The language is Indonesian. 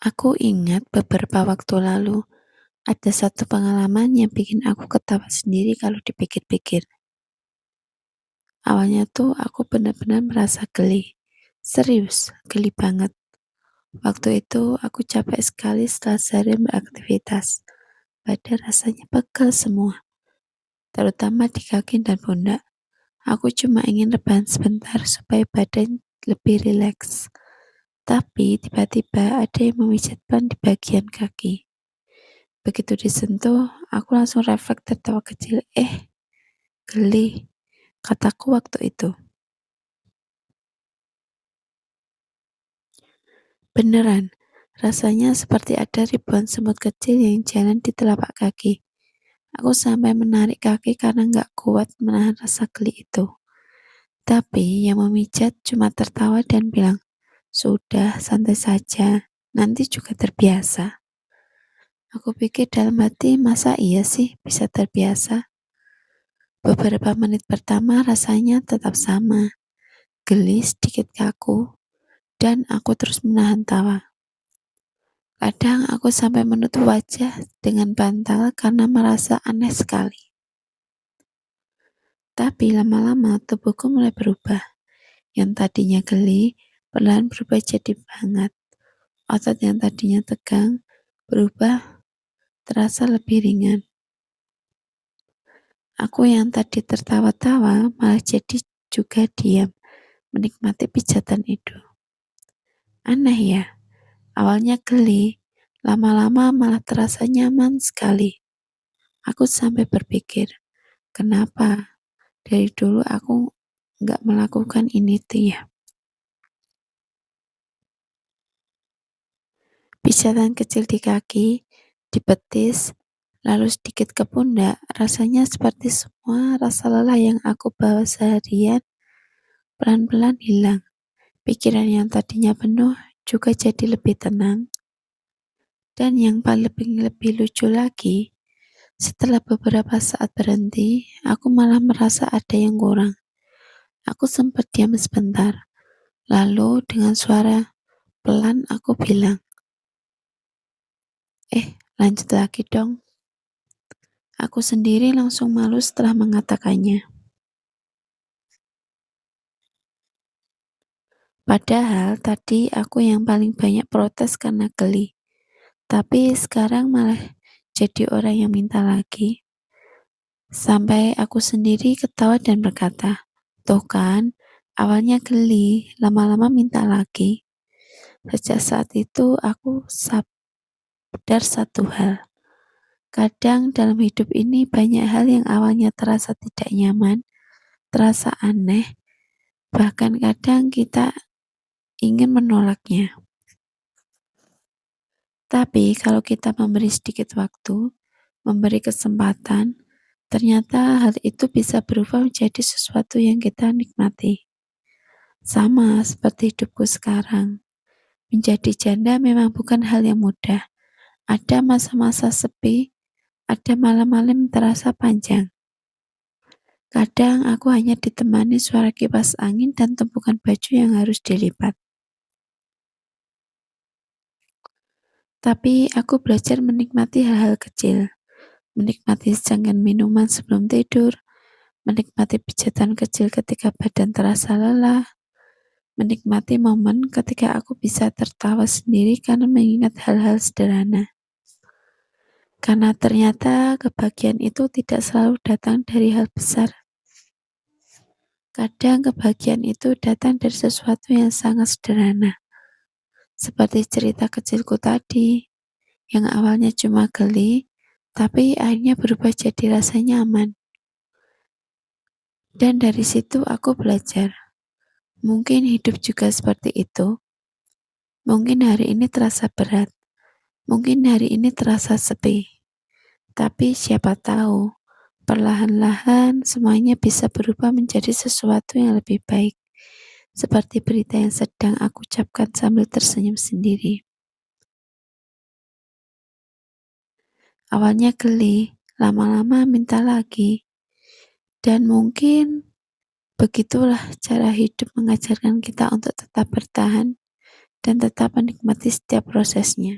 Aku ingat beberapa waktu lalu, ada satu pengalaman yang bikin aku ketawa sendiri kalau dipikir-pikir. Awalnya tuh aku benar-benar merasa geli. Serius, geli banget. Waktu itu aku capek sekali setelah seharian beraktivitas. Badan rasanya pegal semua, terutama di kaki dan pundak. Aku cuma ingin rebahan sebentar supaya badan lebih rileks. Tapi tiba-tiba ada yang memijat ban di bagian kaki. Begitu disentuh, aku langsung refleks tertawa kecil. Geli, kataku waktu itu. Beneran, rasanya seperti ada ribuan semut kecil yang jalan di telapak kaki. Aku sampai menarik kaki karena nggak kuat menahan rasa geli itu. Tapi yang memijat cuma tertawa dan bilang, sudah santai saja, nanti juga terbiasa. Aku pikir dalam hati, masa iya sih bisa terbiasa? Beberapa menit pertama rasanya tetap sama, geli sedikit kaku, dan aku terus menahan tawa. Kadang aku sampai menutup wajah dengan bantal karena merasa aneh sekali. Tapi lama-lama tubuhku mulai berubah. Yang tadinya geli, perlahan berubah jadi hangat. Otot yang tadinya tegang, berubah terasa lebih ringan. Aku yang tadi tertawa-tawa malah jadi juga diam, menikmati pijatan itu. Aneh ya, awalnya geli, lama-lama malah terasa nyaman sekali. Aku sampai berpikir, kenapa dari dulu aku nggak melakukan ini tuh ya. Pijatan kecil di kaki, di betis, lalu sedikit ke pundak, rasanya seperti semua rasa lelah yang aku bawa seharian pelan-pelan hilang. Pikiran yang tadinya penuh juga jadi lebih tenang. Dan yang paling lebih lucu lagi, setelah beberapa saat berhenti, aku malah merasa ada yang kurang. Aku sempat diam sebentar, lalu dengan suara pelan aku bilang, lanjut lagi dong. Aku sendiri langsung malu setelah mengatakannya. Padahal tadi aku yang paling banyak protes karena geli. Tapi sekarang malah jadi orang yang minta lagi. Sampai aku sendiri ketawa dan berkata, tuh kan, awalnya geli, lama-lama minta lagi. Sejak saat itu aku sadar satu hal. Kadang dalam hidup ini banyak hal yang awalnya terasa tidak nyaman, terasa aneh, bahkan kadang kita ingin menolaknya. Tapi kalau kita memberi sedikit waktu, memberi kesempatan, ternyata hal itu bisa berubah menjadi sesuatu yang kita nikmati. Sama seperti hidupku sekarang. Menjadi janda memang bukan hal yang mudah. Ada masa-masa sepi, ada malam-malam yang terasa panjang. Kadang aku hanya ditemani suara kipas angin dan tumpukan baju yang harus dilipat. Tapi aku belajar menikmati hal-hal kecil. Menikmati secangkir minuman sebelum tidur, menikmati pijatan kecil ketika badan terasa lelah, menikmati momen ketika aku bisa tertawa sendiri karena mengingat hal-hal sederhana. Karena ternyata kebahagiaan itu tidak selalu datang dari hal besar. Kadang kebahagiaan itu datang dari sesuatu yang sangat sederhana. Seperti cerita kecilku tadi, yang awalnya cuma geli, tapi akhirnya berubah jadi rasa nyaman. Dan dari situ aku belajar. Mungkin hidup juga seperti itu. Mungkin hari ini terasa berat. Mungkin hari ini terasa sepi. Tapi siapa tahu, perlahan-lahan semuanya bisa berubah menjadi sesuatu yang lebih baik. Seperti berita yang sedang aku ucapkan sambil tersenyum sendiri. Awalnya geli, lama-lama minta lagi. Dan mungkin begitulah cara hidup mengajarkan kita untuk tetap bertahan dan tetap menikmati setiap prosesnya.